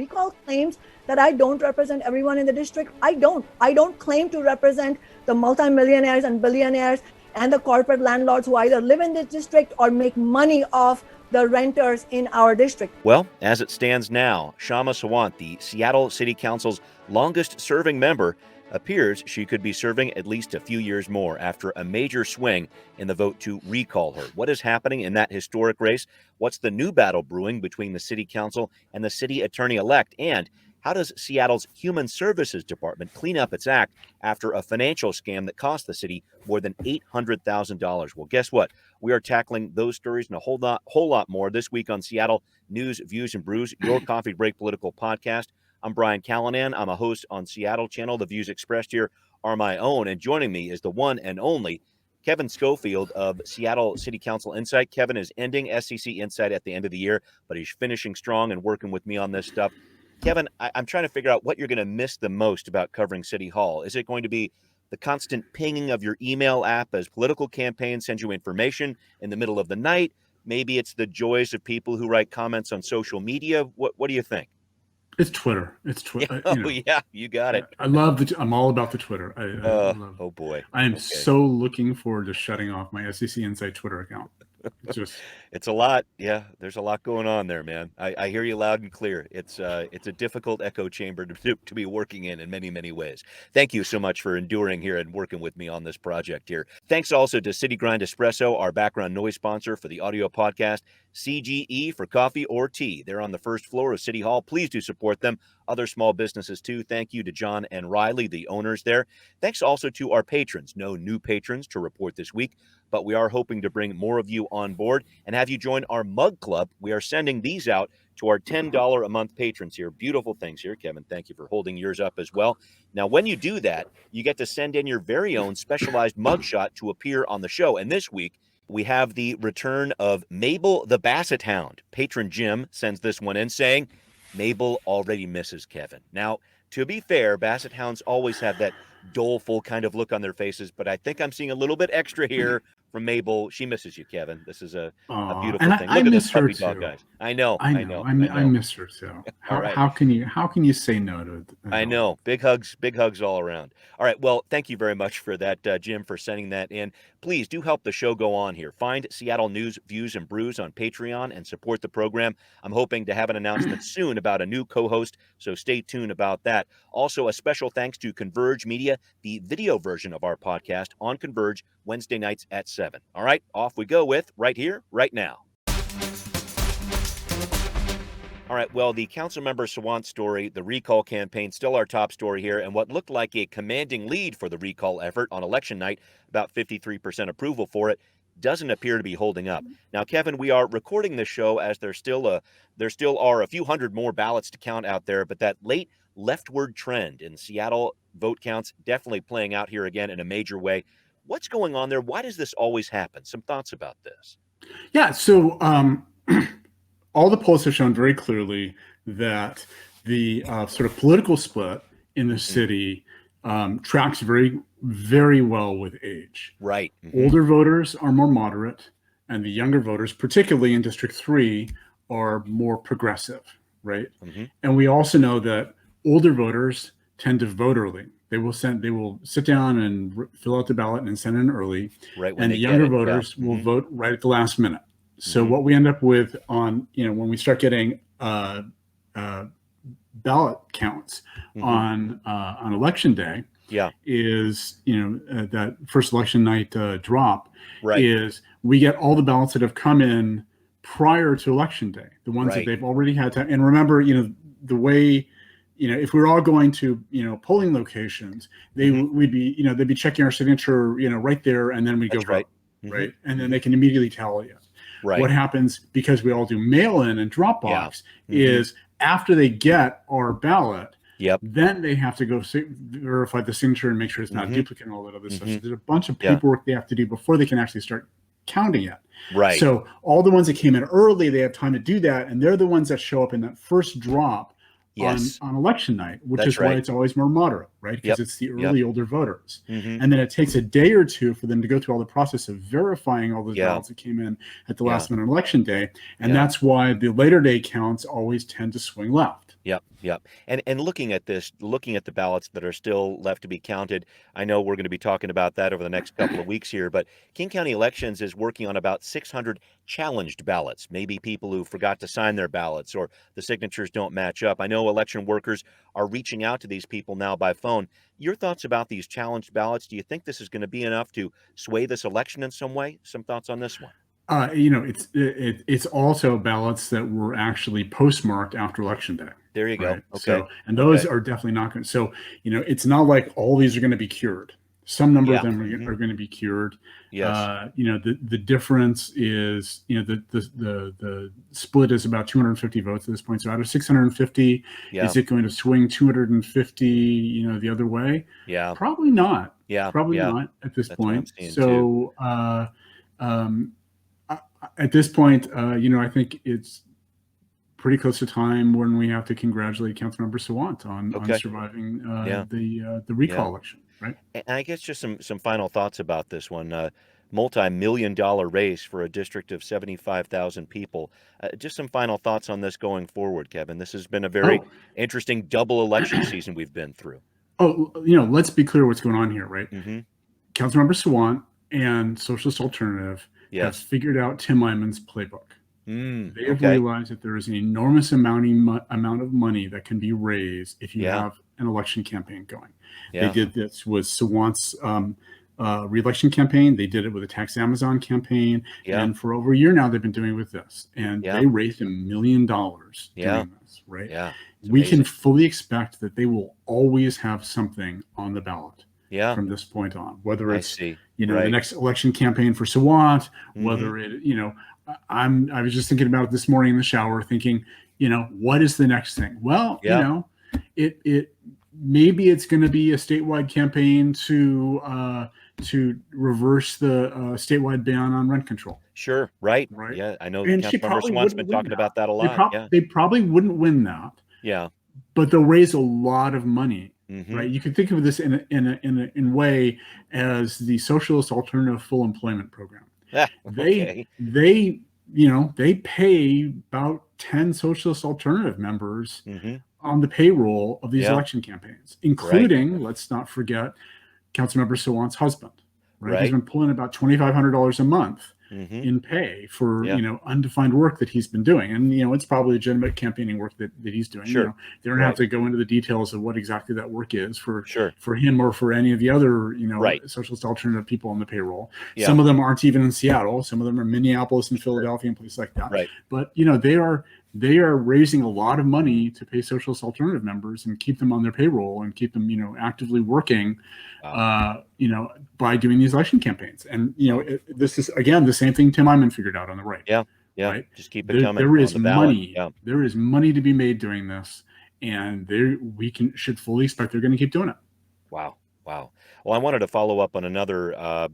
recall claims that I don't represent everyone in the district. I don't claim to represent the multimillionaires and billionaires and the corporate landlords who either live in this district or make money off the renters in our district. Well, as it stands now, Shama Sawant, the Seattle City Council's longest serving member, appears she could be serving at least a few years more after a major swing in the vote to recall her. What is happening in that historic race? What's the new battle brewing between the City Council and the City Attorney-elect? And how does Seattle's Human Services Department clean up its act after a financial scam that cost the city more than $800,000? Well, guess what? We are tackling those stories and a whole lot more this week on Seattle News, Views, and Brews, your coffee break political podcast. I'm Brian Callanan. I'm a host on Seattle Channel. The views expressed here are my own. And joining me is the one and only Kevin Schofield of Seattle City Council Insight. Kevin is ending SCC Insight at the end of the year, but he's finishing strong and working with me on this stuff. Kevin, I'm trying to figure out what you're going to miss the most about covering City Hall. Is it going to be the constant pinging of your email app as political campaigns send you information in the middle of the night? Maybe it's the joys of people who write comments on social media. What do you think? It's Twitter. It's Twitter. Yeah, you got it. I'm all about the Twitter. Oh boy. I am so looking forward to shutting off my SEC Insight Twitter account. It's a lot. Yeah, there's a lot going on there, man. I hear you loud and clear. It's a difficult echo chamber to be working in many, many ways. Thank you so much for enduring here and working with me on this project here. Thanks also to City Grind Espresso, our background noise sponsor for the audio podcast. CGE for coffee or tea. They're on the first floor of City Hall. Please do support them. Other small businesses too. Thank you to John and Riley, the owners there. Thanks also to our patrons. No new patrons to report this week, but we are hoping to bring more of you on board and have you join our mug club. We are sending these out to our $10 a month patrons here. Beautiful things here, Kevin. Thank you for holding yours up as well. Now, when you do that, you get to send in your very own specialized mugshot to appear on the show. And this week, we have the return of Mabel the Basset Hound. Patron Jim sends this one in saying, Mabel already misses Kevin. Now, to be fair, Basset Hounds always have that doleful kind of look on their faces, but I think I'm seeing a little bit extra here from Mabel. She misses you, Kevin. This is a beautiful thing. Look at this puppy dog, guys. I know. I miss her too. How can you say no to it? I know. Big hugs all around. All right. Well, thank you very much for that, Jim, for sending that in. Please do help the show go on here. Find Seattle News, Views, and Brews on Patreon and support the program. I'm hoping to have an announcement soon about a new co-host, so stay tuned about that. Also, a special thanks to Converge Media, the video version of our podcast on Converge, Wednesday nights at 7. All right, off we go with Right Here, Right Now. All right, well, the Councilmember Sawant story, the recall campaign, still our top story here, and what looked like a commanding lead for the recall effort on election night, about 53% approval for it, doesn't appear to be holding up. Now, Kevin, we are recording this show as there still are a few hundred more ballots to count out there, but that late leftward trend in Seattle vote counts definitely playing out here again in a major way. What's going on there? Why does this always happen? Some thoughts about this. Yeah, so all the polls have shown very clearly that the sort of political split in the city tracks very, very well with age. Right. Mm-hmm. Older voters are more moderate, and the younger voters, particularly in District 3, are more progressive, right? Mm-hmm. And we also know that older voters tend to vote early. They will sit down and fill out the ballot and send it in early. Right. And the younger voters will vote right at the last minute. So what we end up with when we start getting ballot counts on election day, is that first election night drop, is we get all the ballots that have come in prior to election day, the ones that they've already had time. And remember, the way. If we were all going to, polling locations, we'd be, they'd be checking our signature, right there, and then we go vote, right? And then they can immediately tell you. Right. What happens, because we all do mail-in and Dropbox, is after they get our ballot, then they have to go verify the signature and make sure it's not duplicate and all that other stuff. So there's a bunch of paperwork they have to do before they can actually start counting it. Right. So all the ones that came in early, they have time to do that, and they're the ones that show up in that first drop on election night, which is why it's always more moderate, right? Because it's the early older voters. And then it takes a day or two for them to go through all the process of verifying all those ballots that came in at the last minute election day. And that's why the later day counts always tend to swing left. Yep. And looking at this, looking at the ballots that are still left to be counted, I know we're going to be talking about that over the next couple of weeks here, but King County Elections is working on about 600 challenged ballots, maybe people who forgot to sign their ballots or the signatures don't match up. I know election workers are reaching out to these people now by phone. Your thoughts about these challenged ballots? Do you think this is going to be enough to sway this election in some way? Some thoughts on this one? It's also ballots that were actually postmarked after election day. There you go. Right? Okay. So, and those are definitely not going to. So, it's not like all these are going to be cured. Some number of them are going to be cured. Yes. The difference is, the split is about 250 votes at this point. So out of 650, is it going to swing 250, the other way? Yeah. Probably not. Yeah. Probably not at this point. So, at this point, I think it's pretty close to time when we have to congratulate Councilmember Sawant on surviving the recall election, right? And I guess just some final thoughts about this one. Multi-million-dollar race for a district of 75,000 people. Just some final thoughts on this going forward, Kevin. This has been a very interesting double election season we've been through. Let's be clear what's going on here, right? Councilmember Sawant and Socialist Alternative have figured out Tim Eyman's playbook. They have realized that there is an enormous amount of money that can be raised if you have an election campaign going. They did this with Sawant's re-election campaign. They did it with the Tax Amazon campaign. And for over a year now, they've been doing it with this. And they raised $1 million doing this, right? We can fully expect that they will always have something on the ballot from this point on, whether it's, the next election campaign for Sawant, whether it, I was just thinking about it this morning in the shower, thinking, what is the next thing? Well, it maybe it's going to be a statewide campaign to reverse the statewide ban on rent control. Sure, right. Yeah, I know Councilmember Swant's been talking about that a lot. They probably wouldn't win that. Yeah, but they'll raise a lot of money. Right, you can think of this in a way as the Socialist Alternative Full Employment Program. They pay about 10 Socialist Alternative members on the payroll of these election campaigns, including, let's not forget, Councilmember Sawant's husband. Right, he's been pulling about $2,500 a month in pay for undefined work that he's been doing, and it's probably legitimate campaigning work that he's doing. Sure. They don't have to go into the details of what exactly that work is for him or for any of the other Socialist Alternative people on the payroll. Some of them aren't even in Seattle. Some of them are Minneapolis and Philadelphia and places like that. But they are raising a lot of money to pay Socialist Alternative members and keep them on their payroll and keep them actively working by doing these election campaigns. And this is again the same thing Tim Eyman figured out on the right. Right? Just keep it coming. There is money. There is money to be made doing this, and should fully expect they're going to keep doing it. Wow. Well, I wanted to follow up on another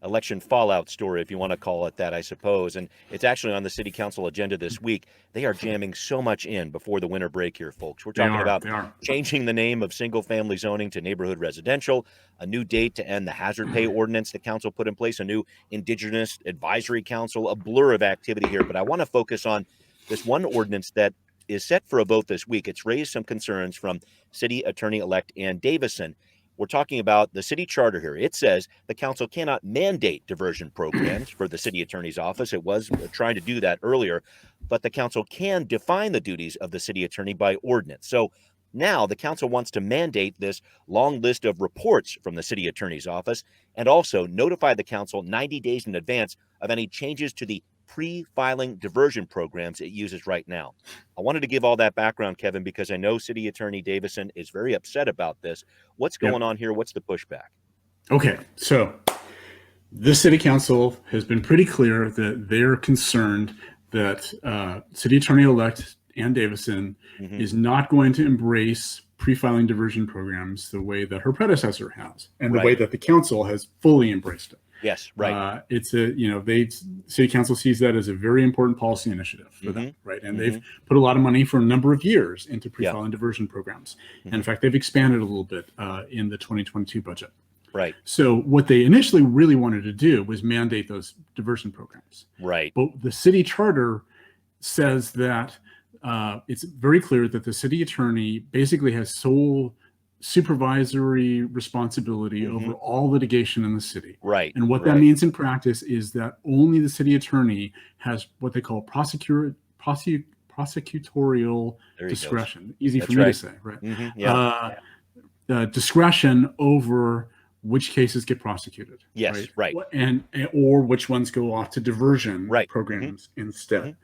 election fallout story, if you want to call it that, I suppose. And it's actually on the city council agenda this week. They are jamming so much in before the winter break here, folks. We're talking about changing the name of single-family zoning to neighborhood residential, a new date to end the hazard pay ordinance the council put in place, a new Indigenous Advisory Council, a blur of activity here. But I want to focus on this one ordinance that is set for a vote this week. It's raised some concerns from City Attorney-elect Ann Davison. We're talking about the city charter here. It says the council cannot mandate diversion programs for the city attorney's office. It was trying to do that earlier, but the council can define the duties of the city attorney by ordinance. So now the council wants to mandate this long list of reports from the city attorney's office and also notify the council 90 days in advance of any changes to the pre-filing diversion programs it uses right now. I wanted to give all that background, Kevin, because I know City Attorney Davison is very upset about this. What's going on here? What's the pushback? Okay, so the city council has been pretty clear that they're concerned that City Attorney-elect Ann Davison is not going to embrace pre-filing diversion programs the way that her predecessor has, and the way that the council has fully embraced it. Yes, right. It's a, city council sees that as a very important policy initiative for them, right? And they've put a lot of money for a number of years into pre-file and diversion programs. And in fact, they've expanded a little bit in the 2022 budget. Right. So what they initially really wanted to do was mandate those diversion programs. Right. But the city charter says that it's very clear that the city attorney basically has sole supervisory responsibility over all litigation in the city. Right. And what that means in practice is that only the city attorney has what they call prosecutorial discretion. Easy for me to say, right? Discretion over which cases get prosecuted. Yes, right. And or which ones go off to diversion programs instead.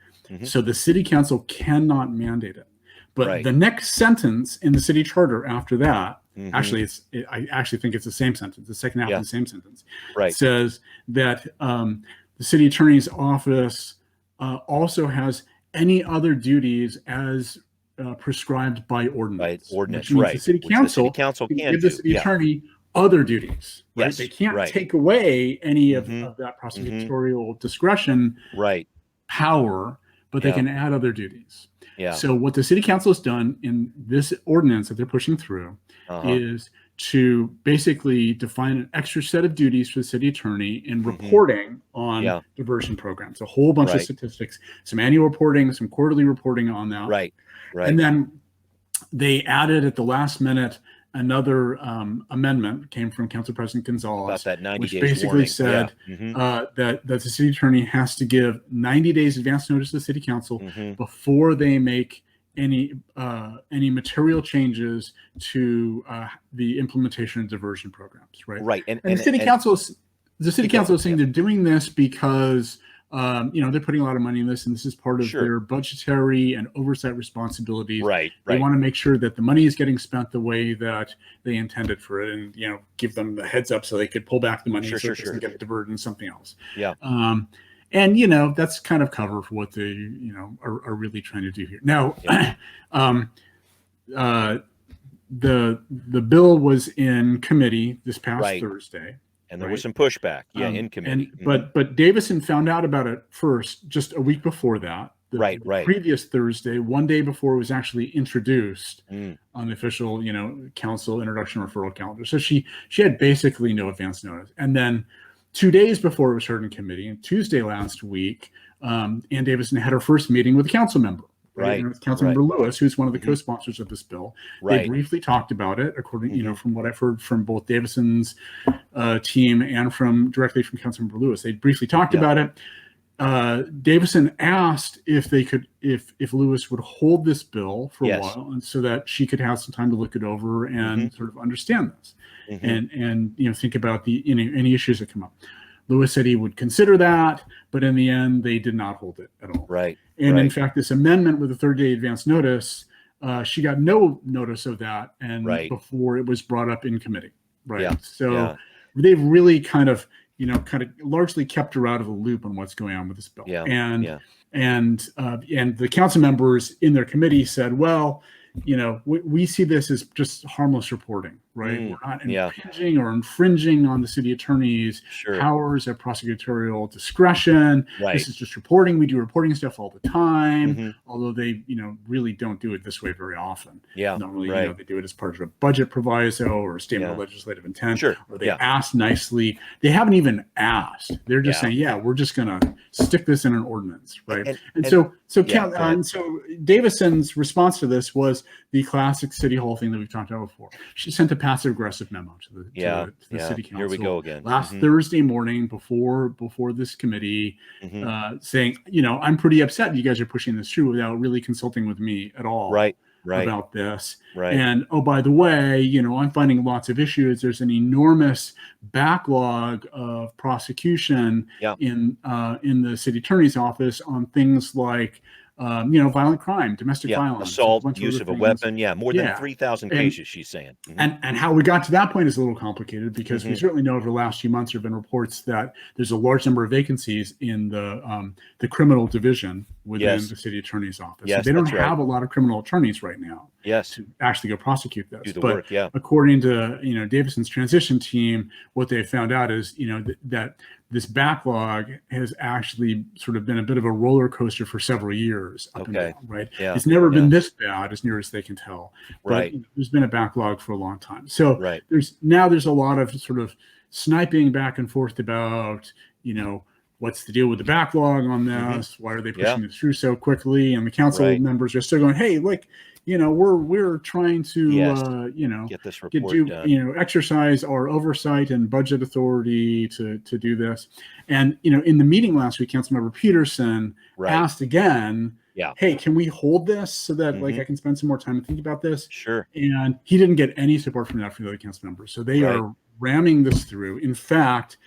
So the city council cannot mandate it. But the next sentence in the city charter after that, actually, I actually think it's the same sentence. The second half of the same sentence says that the city attorney's office also has any other duties as prescribed by ordinance. By ordinance, which means the city council can give the city attorney other duties. Right? Yes, they can't take away any of that prosecutorial discretion power, but they can add other duties. So what the city council has done in this ordinance that they're pushing through is to basically define an extra set of duties for the city attorney in reporting on diversion programs, a whole bunch of statistics, some annual reporting, some quarterly reporting on that. Right. And then they added at the last minute another amendment came from Council President Gonzalez, about that 90 which days basically warning. said that the city attorney has to give 90 days advance notice to the city council before they make any material changes to the implementation of diversion programs. Right. And the city council is saying they're doing this because they're putting a lot of money in this, and this is part of their budgetary and oversight responsibilities. They want to make sure that the money is getting spent the way that they intended for it, and give them the heads up so they could pull back the money so it doesn't get diverted into something else. And that's kind of cover for what they are really trying to do here. Now, the bill was in committee this past Thursday. And there was some pushback, in committee. But Davison found out about it first, just a week before that. The previous Thursday, one day before it was actually introduced on the official, council introduction referral calendar. So she had basically no advance notice. And then 2 days before it was heard in committee, and Tuesday last week, Ann Davison had her first meeting with a council member. Councilmember Lewis, who's one of the co-sponsors of this bill. They briefly talked about it, according, from what I've heard from both Davison's team and directly from Councilmember Lewis. They briefly talked about it. Davison asked if Lewis would hold this bill for a while, and so that she could have some time to look it over and sort of understand this, and think about any issues that come up. Lewis said he would consider that, but in the end, they did not hold it at all. And in fact, this amendment with a 30-day advance notice, she got no notice of that, and before it was brought up in committee. So they've really kind of largely kept her out of the loop on what's going on with this bill. And the council members in their committee said, well, we see this as just harmless reporting, right? We're not impinging or infringing on the city attorney's powers of prosecutorial discretion. This is just reporting. We do reporting stuff all the time, although they, really don't do it this way very often. Normally, they do it as part of a budget proviso or a statement of legislative intent, or they ask nicely. They haven't even asked. They're just saying, we're just going to stick this in an ordinance, right? So Davison's response to this was the classic City Hall thing that we've talked about before. she sent a passive aggressive memo to the city council. Here we go again. Last Thursday morning before this committee, saying, I'm pretty upset you guys are pushing this through without really consulting with me at all. About this. And oh, by the way, I'm finding lots of issues. There's an enormous backlog of prosecution in the city attorney's office on things like violent crime, domestic violence, assault, use of a weapon. More than 3,000 cases, she's saying. And how we got to that point is a little complicated because we certainly know over the last few months there have been reports that there's a large number of vacancies in the criminal division within the city attorney's office. Yes, so they don't that's right. have a lot of criminal attorneys right now to actually go prosecute this. Do the but work, yeah. According to, Davison's transition team, what they found out is, that this backlog has actually sort of been a bit of a roller coaster for several years up and down, right? Yeah. It's never been this bad as near as they can tell. Right. But there's been a backlog for a long time. So Right. there's a lot of sort of sniping back and forth about, what's the deal with the backlog on this? Why are they pushing this through so quickly? And the council members are still going, hey, look, we're trying to, get this report done. Exercise our oversight and budget authority to do this. And, in the meeting last week, Councilmember Peterson asked again, hey, can we hold this so that like I can spend some more time and think about this? Sure. And he didn't get any support from that from the other council members. So they are ramming this through. In fact,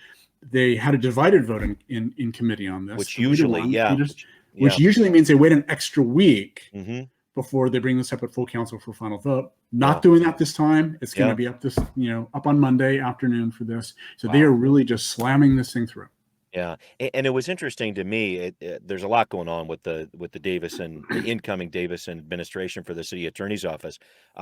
they had a divided vote in committee on this. Which usually, which usually means they wait an extra week before they bring this up at full council for final vote. Not doing that this time. It's going to be up up on Monday afternoon for this. So they are really just slamming this thing through. Yeah, and it was interesting to me. There's a lot going on with the Davison, the incoming Davison administration for the city attorney's office.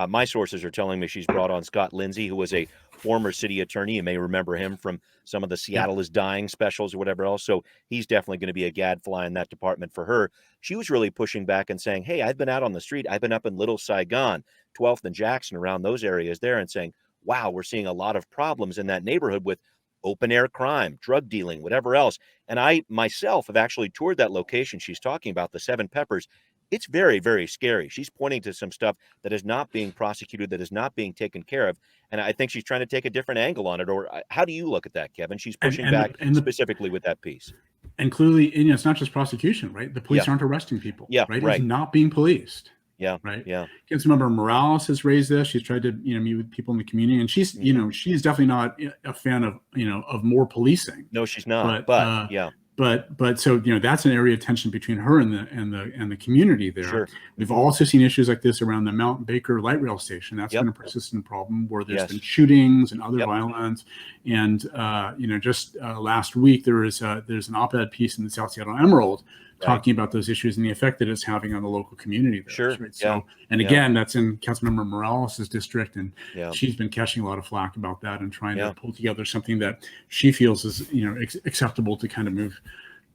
My sources are telling me she's brought on Scott Lindsay, who was a former city attorney. You may remember him from some of the Seattle is Dying specials or whatever else. So he's definitely going to be a gadfly in that department for her. She was really pushing back and saying, hey, I've been out on the street. I've been up in Little Saigon, 12th and Jackson, around those areas there, and saying, wow, we're seeing a lot of problems in that neighborhood with open air crime, drug dealing, whatever else. And I myself have actually toured that location she's talking about, the Seven Peppers. It's very, very scary. She's pointing to some stuff that is not being prosecuted, that is not being taken care of. And I think she's trying to take a different angle on it. Or how do you look at that, Kevin? She's pushing back specifically with that piece. And clearly, it's not just prosecution, right? The police aren't arresting people, right? It's not being policed. Yeah. Right. Yeah. Councilmember Morales has raised this. She's tried to, meet with people in the community, and she's, she's definitely not a fan of, of more policing. No, she's not. But so, that's an area of tension between her and the community there. Sure. We've also seen issues like this around the Mount Baker light rail station. That's been a persistent problem where there's been shootings and other violence. And, just last week, there's an op-ed piece in the South Seattle Emerald talking about those issues and the effect that it's having on the local community there. Sure. Right? So, and again, that's in Councilmember Morales' district, and she's been catching a lot of flack about that and trying to pull together something that she feels is, acceptable to kind of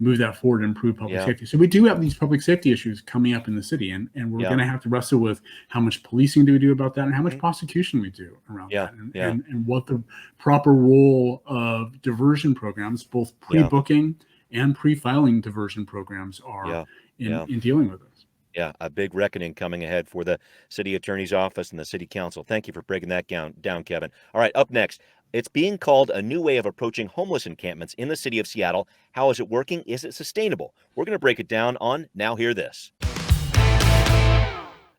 move that forward and improve public safety. So we do have these public safety issues coming up in the city, and we're going to have to wrestle with how much policing do we do about that and how much prosecution we do around that, and what the proper role of diversion programs, both pre-booking and pre-filing diversion programs are in dealing with this. Yeah, a big reckoning coming ahead for the city attorney's office and the city council. Thank you for breaking that down, Kevin. All right, up next, it's being called a new way of approaching homeless encampments in the city of Seattle. How is it working? Is it sustainable? We're going to break it down on Now Hear This.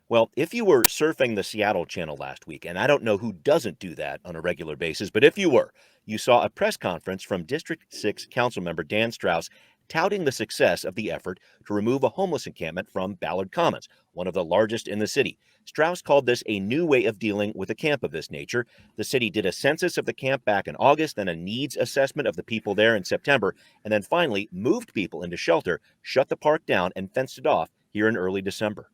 Well, if you were surfing the Seattle channel last week, and I don't know who doesn't do that on a regular basis, but if you were, you saw a press conference from District 6 Councilmember Dan Strauss touting the success of the effort to remove a homeless encampment from Ballard Commons, one of the largest in the city. Strauss called this a new way of dealing with a camp of this nature. The city did a census of the camp back in August, then a needs assessment of the people there in September, and then finally moved people into shelter, shut the park down, and fenced it off here in early December.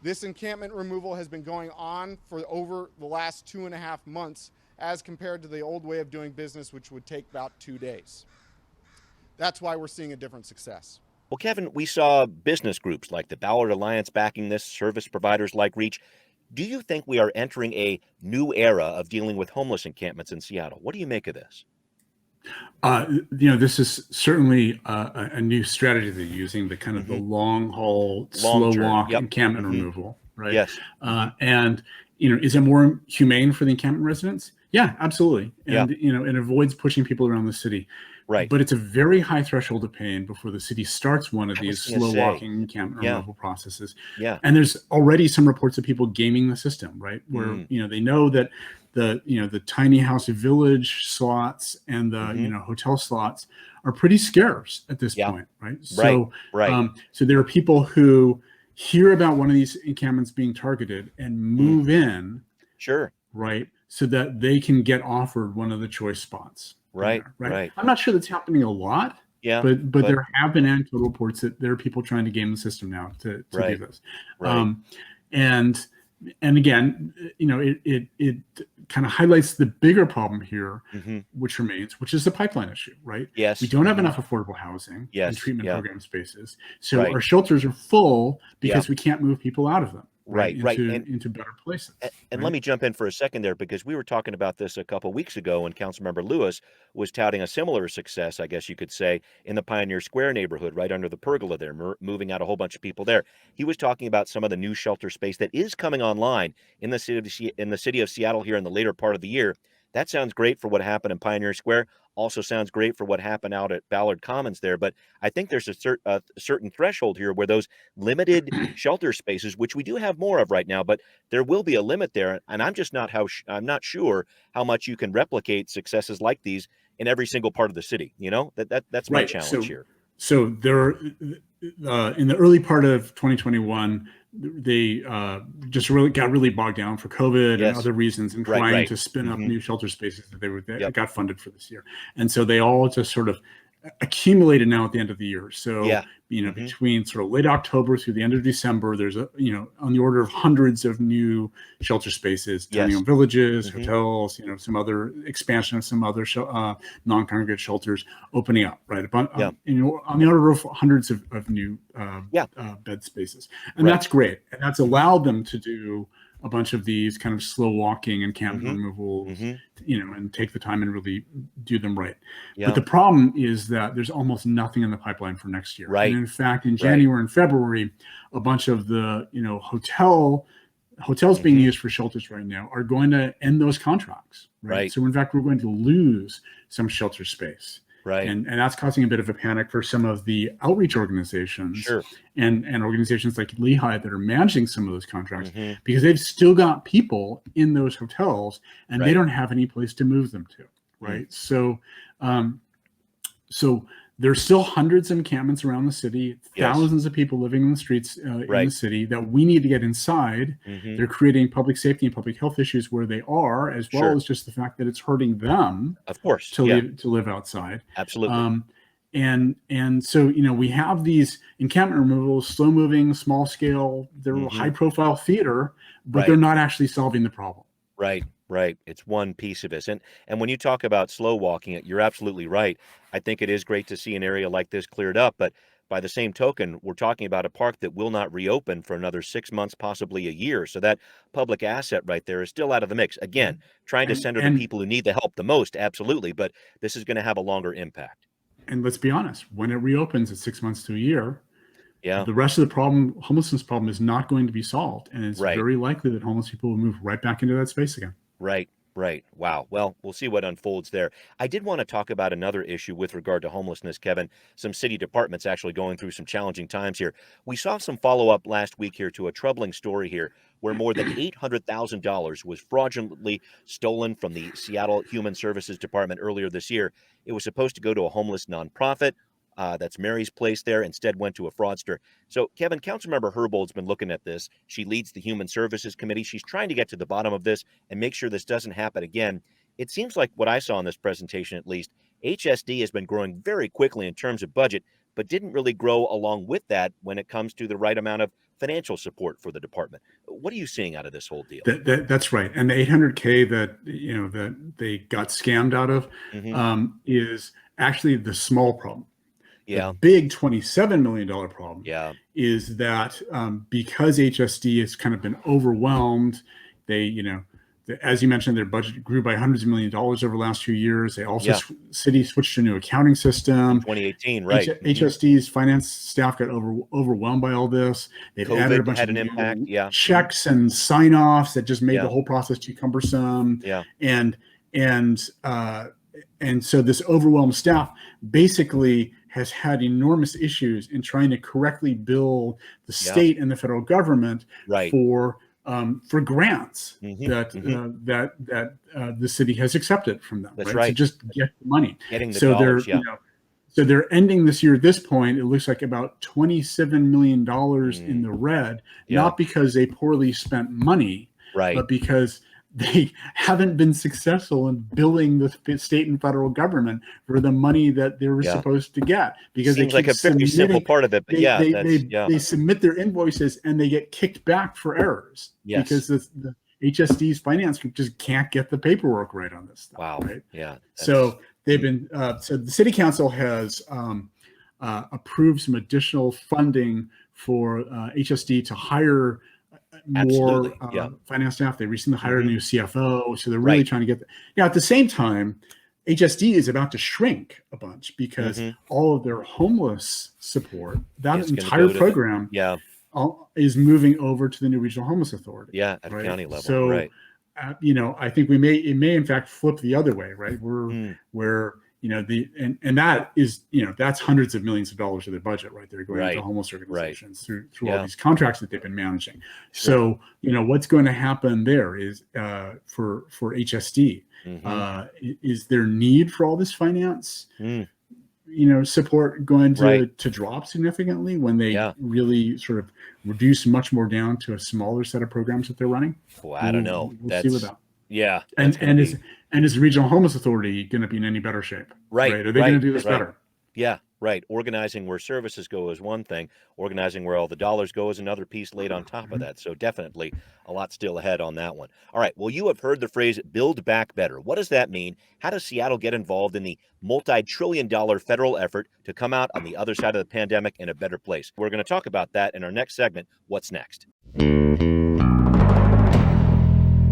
This encampment removal has been going on for over the last 2.5 months, as compared to the old way of doing business, which would take about 2 days. That's why we're seeing a different success. Well, Kevin, we saw business groups like the Ballard Alliance backing this, service providers like Reach. Do you think we are entering a new era of dealing with homeless encampments in Seattle? What do you make of this? This is certainly a new strategy they're using, the kind of the long haul, slow walk encampment removal, right? Yes. And, is it more humane for the encampment residents? Yeah, absolutely. And, it avoids pushing people around the city. Right. But it's a very high threshold of pain before the city starts one of these slow walking encampment removal processes. Yeah. And there's already some reports of people gaming the system, right? Where, they know that the tiny house village slots and the, hotel slots are pretty scarce at this point, right? So, so there are people who hear about one of these encampments being targeted and move in. Sure. Right. So that they can get offered one of the choice spots. Right. I'm not sure that's happening a lot, Yeah. But there have been anecdotal reports that there are people trying to game the system now to do this. Right. And again, it kind of highlights the bigger problem here, which remains, which is the pipeline issue, right? Yes. We don't have enough affordable housing and treatment program spaces. So our shelters are full because we can't move people out of them. Into better places. And let me jump in for a second there, because we were talking about this a couple weeks ago when Councilmember Lewis was touting a similar success, I guess you could say, in the Pioneer Square neighborhood, right under the pergola there, moving out a whole bunch of people there. He was talking about some of the new shelter space that is coming online in the city of Seattle here in the later part of the year. That sounds great for what happened in Pioneer Square. Also sounds great for what happened out at Ballard Commons there. But I think there's a certain threshold here where those limited shelter spaces, which we do have more of right now, but there will be a limit there. And I'm just not I'm not sure how much you can replicate successes like these in every single part of the city. You know, that's my challenge here. So there, in the early part of 2021, they just got really bogged down for COVID and other reasons, and trying to spin up new shelter spaces that got funded for this year. And so they all just sort of accumulated now at the end of the year. So, between sort of late October through the end of December, there's on the order of hundreds of new shelter spaces, tiny-owned villages, hotels, some other expansion of some other non-congregate shelters opening up, right? On the order of hundreds of new bed spaces. And that's great. And that's allowed them to do a bunch of these kind of slow walking and encampment removals, and take the time and really do them right. But the problem is that there's almost nothing in the pipeline for next year. Right. And in fact, in January and February, a bunch of the, hotels being used for shelters right now are going to end those contracts. Right. So in fact, we're going to lose some shelter space. Right. And that's causing a bit of a panic for some of the outreach organizations and organizations like Lehigh that are managing some of those contracts, because they've still got people in those hotels and they don't have any place to move them to. Right. So there's still hundreds of encampments around the city, thousands of people living in the streets in the city that we need to get inside. They're creating public safety and public health issues where they are, as well as just the fact that it's hurting them, of course, to live outside. Absolutely. And so, we have these encampment removals, slow moving, small scale, they're high profile theater, but they're not actually solving the problem. Right. It's one piece of this. And when you talk about slow walking it, you're absolutely right. I think it is great to see an area like this cleared up, but by the same token, we're talking about a park that will not reopen for another 6 months, possibly a year. So that public asset right there is still out of the mix. Again, trying to center the people who need the help the most, absolutely, but this is going to have a longer impact. And let's be honest, when it reopens at 6 months to a year, the rest of the homelessness problem is not going to be solved. And it's very likely that homeless people will move right back into that space again. Right. Wow. Well, we'll see what unfolds there. I did want to talk about another issue with regard to homelessness, Kevin. Some city departments actually going through some challenging times here. We saw some follow-up last week here to a troubling story here where more than $800,000 was fraudulently stolen from the Seattle Human Services Department earlier this year. It was supposed to go to a homeless nonprofit. That's Mary's Place there, instead went to a fraudster. So, Kevin, Councilmember Herbold's been looking at this. She leads the Human Services Committee. She's trying to get to the bottom of this and make sure this doesn't happen again. It seems like what I saw in this presentation, at least, HSD has been growing very quickly in terms of budget, but didn't really grow along with that when it comes to the right amount of financial support for the department. What are you seeing out of this whole deal? That's right. And the $800K that they got scammed out of is actually the small problem. The big $27 million problem is that because HSD has kind of been overwhelmed, they, as you mentioned, their budget grew by hundreds of millions of dollars over the last few years. They also city switched to a new accounting system. 2018, right? HSD's finance staff got overwhelmed by all this. They've added a bunch of impact. Checks and sign-offs that just made the whole process too cumbersome. And so this overwhelmed staff basically has had enormous issues in trying to correctly bill the state and the federal government for grants that the city has acceped from them. That's right. To just get the money. Getting the dollars, so they're ending this year at this point, it looks like about $27 million in the red, not because they poorly spent money, but because they haven't been successful in billing the state and federal government for the money that they were supposed to get, because seems like a very simple part of it. But they submit their invoices and they get kicked back for errors because the HSD's finance group just can't get the paperwork right on this stuff. Wow. Right? Yeah. So they've been so the city council has approved some additional funding for HSD to hire more finance staff. They recently hired a new CFO, so they're really trying to get that. Now, at the same time, HSD is about to shrink a bunch because all of their homeless support, that entire program, is moving over to the new regional homeless authority. Yeah, at a county level. So, I think it may in fact flip the other way, right? Where that is, that's hundreds of millions of dollars of their budget right there going into homeless organizations through all these contracts that they've been managing. So, what's going to happen there is for HSD, is there need for all this finance, support going to drop significantly when they really sort of reduce much more down to a smaller set of programs that they're running? Well, I don't know. We'll see with that. Yeah. And is the Regional Homeless Authority going to be in any better shape? Right. Are they going to do this better? Yeah, right. Organizing where services go is one thing. Organizing where all the dollars go is another piece laid on top of that. So definitely a lot still ahead on that one. All right. Well, you have heard the phrase build back better. What does that mean? How does Seattle get involved in the multi-trillion-dollar federal effort to come out on the other side of the pandemic in a better place? We're going to talk about that in our next segment. What's next?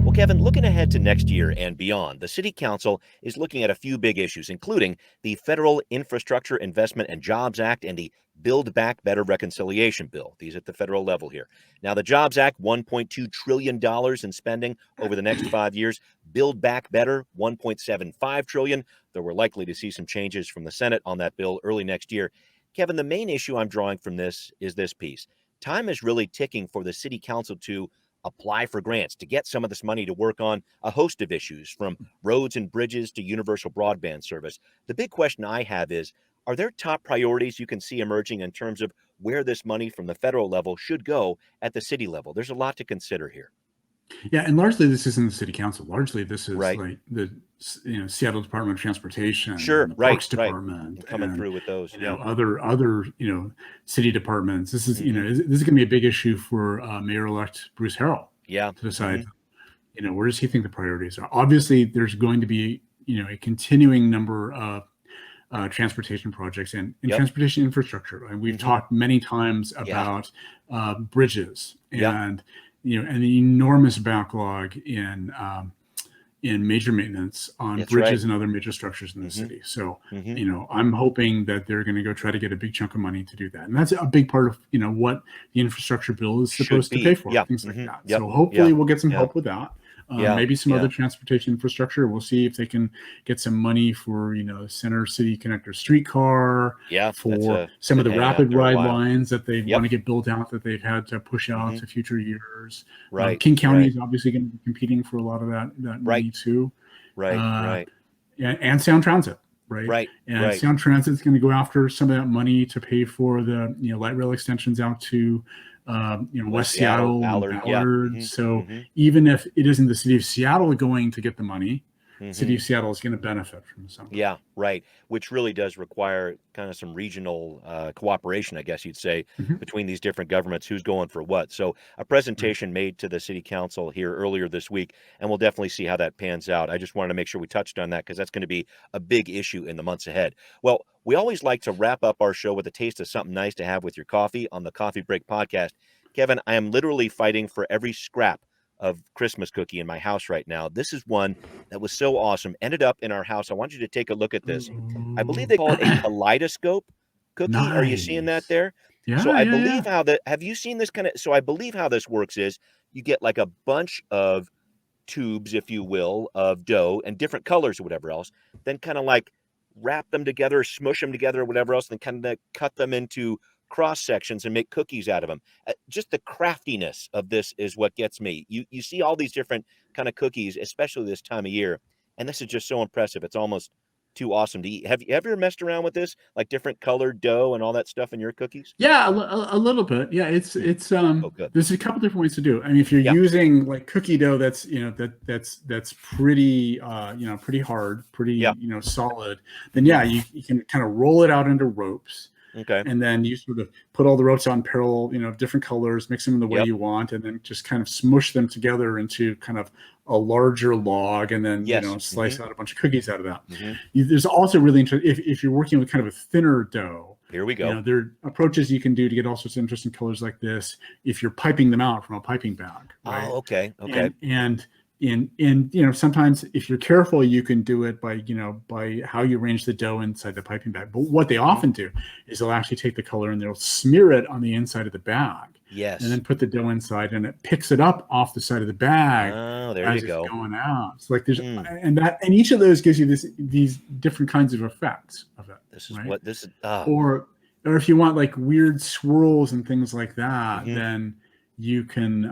Well, Kevin, looking ahead to next year and beyond, the City Council is looking at a few big issues, including the Federal Infrastructure Investment and Jobs Act and the Build Back Better Reconciliation Bill. These at the federal level here. Now, the Jobs Act, $1.2 trillion in spending over the next 5 years. Build Back Better, $1.75 trillion. Though we're likely to see some changes from the Senate on that bill early next year. Kevin, the main issue I'm drawing from this is this piece. Time is really ticking for the City Council to apply for grants, to get some of this money to work on a host of issues, from roads and bridges to universal broadband service. The big question I have is, are there top priorities you can see emerging in terms of where this money from the federal level should go at the city level? There's a lot to consider here. Yeah, and largely this isn't the City Council. Largely this is like the Seattle Department of Transportation, the Parks Department, coming through with those. Other city departments. This is this is going to be a big issue for Mayor-elect Bruce Harrell. To decide, where does he think the priorities are? Obviously, there's going to be a continuing number of transportation projects and transportation infrastructure. And we've talked many times about bridges and an enormous backlog in major maintenance on bridges and other major structures in the city. So, I'm hoping that they're going to go try to get a big chunk of money to do that. And that's a big part of, what the infrastructure bill is supposed to pay for, things like that. So hopefully we'll get some help with that. Maybe some other transportation infrastructure. We'll see if they can get some money for, Center City Connector streetcar, for some of the rapid ride lines that they want to get built out that they've had to push out to future years. King County is obviously going to be competing for a lot of that money too. And Sound Transit. Sound Transit is going to go after some of that money to pay for the light rail extensions out to West Seattle, Ballard. So even if it isn't the city of Seattle going to get the money, city of Seattle is going to benefit from some. Which really does require kind of some regional cooperation, I guess you'd say, between these different governments, who's going for what. So a presentation made to the City Council here earlier this week, and we'll definitely see how that pans out. I just wanted to make sure we touched on that because that's going to be a big issue in the months ahead. Well, we always like to wrap up our show with a taste of something nice to have with your coffee on the Coffee Break podcast. Kevin, I am literally fighting for every scrap of Christmas cookie in my house right now. This is one that was so awesome. Ended up in our house. I want you to take a look at this. I believe they call it a kaleidoscope cookie. Nice. Are you seeing that there? So I believe how that, have you seen this kind of, so I believe how this works is you get like a bunch of tubes, if you will, of dough and different colors or whatever else, then kind of like wrap them together, smush them together or whatever else, then kind of cut them into cross sections and make cookies out of them. Just the craftiness of this is what gets me. You see all these different kind of cookies, especially this time of year, and this is just so impressive. It's almost too awesome to eat. Have you ever messed around with this, like different colored dough and all that stuff in your cookies? Yeah, a little bit. Yeah, it's good. There's a couple different ways to do it. I mean, if you're using like cookie dough that's that's pretty pretty hard, pretty solid, then you can kind of roll it out into ropes. Okay. And then you sort of put all the ropes on parallel, different colors, mix them in the way you want, and then just kind of smush them together into kind of a larger log, and then slice out a bunch of cookies out of that. There's also really interesting if you're working with kind of a thinner dough. Here we go. There are approaches you can do to get all sorts of interesting colors like this if you're piping them out from a piping bag. Right? Oh, okay. And sometimes if you're careful, you can do it by how you arrange the dough inside the piping bag. But what they often do is they'll actually take the color and they'll smear it on the inside of the bag. Yes. And then put the dough inside, and it picks it up off the side of the bag. Oh, there as you go. It's going out. So like there's and each of those gives you these different kinds of effects of it. This is right? what this is. Or if you want like weird swirls and things like that, then you can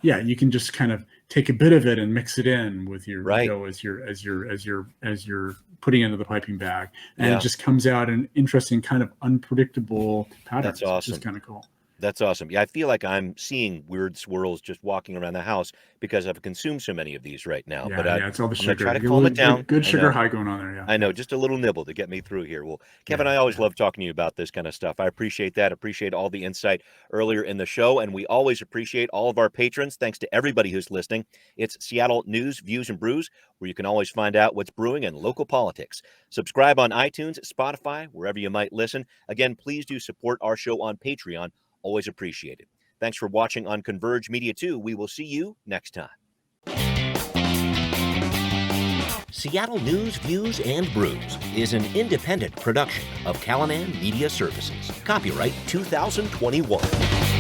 you can just kind of take a bit of it and mix it in with your dough as you're putting it into the piping bag, and it just comes out in interesting kind of unpredictable patterns. That's awesome. Which is kind of cool. That's awesome. Yeah, I feel like I'm seeing weird swirls just walking around the house because I've consumed so many of these right now. Yeah, but it's all the sugar. I'm gonna try to calm it down. Good sugar high going on there. Yeah, I know, just a little nibble to get me through here. Well, Kevin, I always love talking to you about this kind of stuff. I appreciate that. Appreciate all the insight earlier in the show, and we always appreciate all of our patrons. Thanks to everybody who's listening. It's Seattle News, Views, and Brews, where you can always find out what's brewing in local politics. Subscribe on iTunes, Spotify, wherever you might listen. Again, please do support our show on Patreon. Always appreciated. Thanks for watching on Converge Media 2. We will see you next time. Seattle News, Views, and Brews is an independent production of Callanan Media Services. Copyright 2021.